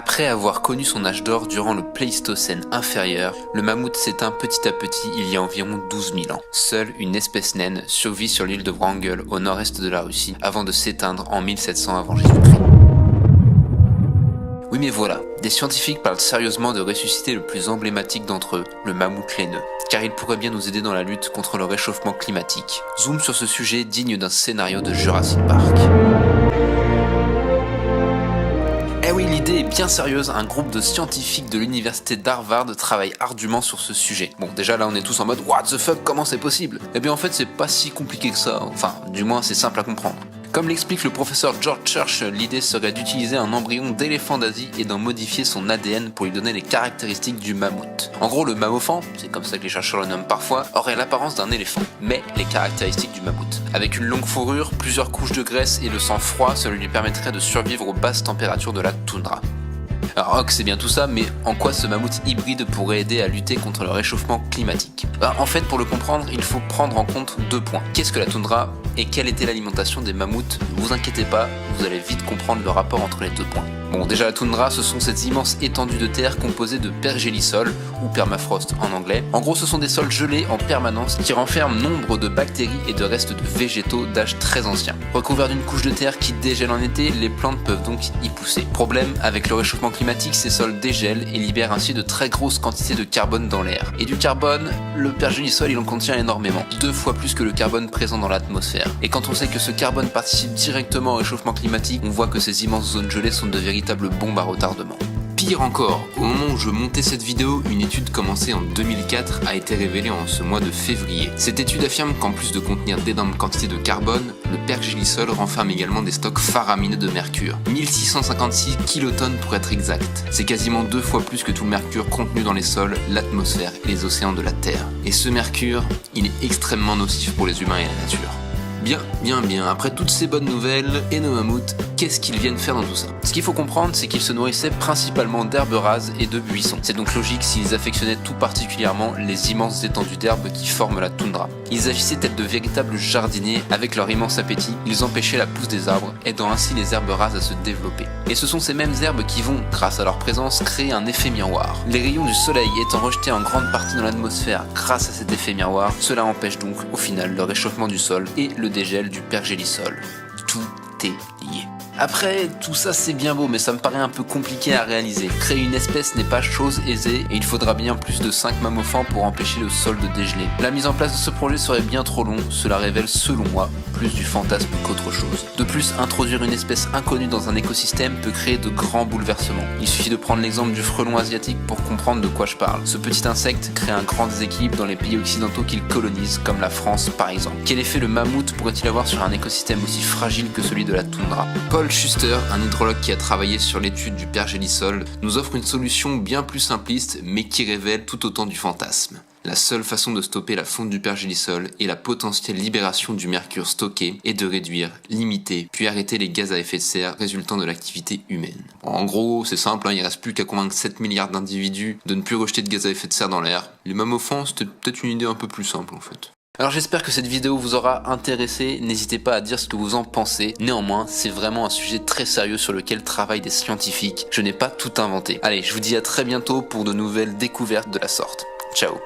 Après avoir connu son âge d'or durant le Pléistocène inférieur, le mammouth s'éteint petit à petit il y a environ 12 000 ans. Seule une espèce naine survit sur l'île de Wrangel au nord-est de la Russie avant de s'éteindre en 1700 avant Jésus-Christ. Oui mais voilà, des scientifiques parlent sérieusement de ressusciter le plus emblématique d'entre eux, le mammouth laineux, car il pourrait bien nous aider dans la lutte contre le réchauffement climatique. Zoom sur ce sujet digne d'un scénario de Jurassic Park. Eh oui, l'idée est bien sérieuse, un groupe de scientifiques de l'université d'Harvard travaille ardument sur ce sujet. Bon, déjà là on est tous en mode « What the fuck, comment c'est possible ?» Eh bien en fait c'est pas si compliqué que ça, enfin du moins c'est simple à comprendre. Comme l'explique le professeur George Church, l'idée serait d'utiliser un embryon d'éléphant d'Asie et d'en modifier son ADN pour lui donner les caractéristiques du mammouth. En gros, le mammophant, c'est comme ça que les chercheurs le nomment parfois, aurait l'apparence d'un éléphant, mais les caractéristiques du mammouth. Avec une longue fourrure, plusieurs couches de graisse et le sang froid, cela lui permettrait de survivre aux basses températures de la toundra. Alors ok, c'est bien tout ça, mais en quoi ce mammouth hybride pourrait aider à lutter contre le réchauffement climatique ? En fait, pour le comprendre, il faut prendre en compte deux points. Qu'est-ce que la toundra et quelle était l'alimentation des mammouths ? Ne vous inquiétez pas, vous allez vite comprendre le rapport entre les deux points. Bon, déjà la toundra, ce sont ces immenses étendues de terre composées de pergélisol, ou permafrost en anglais. En gros, ce sont des sols gelés en permanence qui renferment nombre de bactéries et de restes de végétaux d'âge très ancien. Recouverts d'une couche de terre qui dégèle en été, les plantes peuvent donc y pousser. Problème, avec le réchauffement climatique, ces sols dégèlent et libèrent ainsi de très grosses quantités de carbone dans l'air. Et du carbone, le pergélisol il en contient énormément, 2 fois plus que le carbone présent dans l'atmosphère. Et quand on sait que ce carbone participe directement au réchauffement climatique, on voit que ces immenses zones gelées sont de véritables bombes à retardement. Pire encore, au moment où je montais cette vidéo, une étude commencée en 2004 a été révélée en ce mois de février. Cette étude affirme qu'en plus de contenir d'énormes quantités de carbone, le pergélisol renferme également des stocks faramineux de mercure. 1656 kilotonnes pour être exact. C'est quasiment 2 fois plus que tout le mercure contenu dans les sols, l'atmosphère et les océans de la Terre. Et ce mercure, il est extrêmement nocif pour les humains et la nature. Bien, après toutes ces bonnes nouvelles, et nos mammouths, qu'est-ce qu'ils viennent faire dans tout ça ? Ce qu'il faut comprendre, c'est qu'ils se nourrissaient principalement d'herbes rases et de buissons. C'est donc logique s'ils affectionnaient tout particulièrement les immenses étendues d'herbes qui forment la toundra. Ils agissaient tels de véritables jardiniers, avec leur immense appétit, ils empêchaient la pousse des arbres, aidant ainsi les herbes rases à se développer. Et ce sont ces mêmes herbes qui vont, grâce à leur présence, créer un effet miroir. Les rayons du soleil étant rejetés en grande partie dans l'atmosphère grâce à cet effet miroir, cela empêche donc, au final, le réchauffement du sol et le dégel du pergélisol. Tout est lié. Après, tout ça c'est bien beau, mais ça me paraît un peu compliqué à réaliser. Créer une espèce n'est pas chose aisée, et il faudra bien plus de 5 mammophants pour empêcher le sol de dégeler. La mise en place de ce projet serait bien trop long, cela révèle selon moi plus du fantasme qu'autre chose. De plus, introduire une espèce inconnue dans un écosystème peut créer de grands bouleversements. Il suffit de prendre l'exemple du frelon asiatique pour comprendre de quoi je parle. Ce petit insecte crée un grand déséquilibre dans les pays occidentaux qu'il colonise, comme la France par exemple. Quel effet le mammouth pourrait-il avoir sur un écosystème aussi fragile que celui de la toundra ? Paul Schuster, un hydrologue qui a travaillé sur l'étude du pergélisol, nous offre une solution bien plus simpliste mais qui révèle tout autant du fantasme. La seule façon de stopper la fonte du pergélisol et la potentielle libération du mercure stocké est de réduire, limiter, puis arrêter les gaz à effet de serre résultant de l'activité humaine. En gros, c'est simple, il ne reste plus qu'à convaincre 7 milliards d'individus de ne plus rejeter de gaz à effet de serre dans l'air. Les mammophants, c'était peut-être une idée un peu plus simple en fait. Alors j'espère que cette vidéo vous aura intéressé, n'hésitez pas à dire ce que vous en pensez. Néanmoins, c'est vraiment un sujet très sérieux sur lequel travaillent des scientifiques. Je n'ai pas tout inventé. Allez, je vous dis à très bientôt pour de nouvelles découvertes de la sorte. Ciao.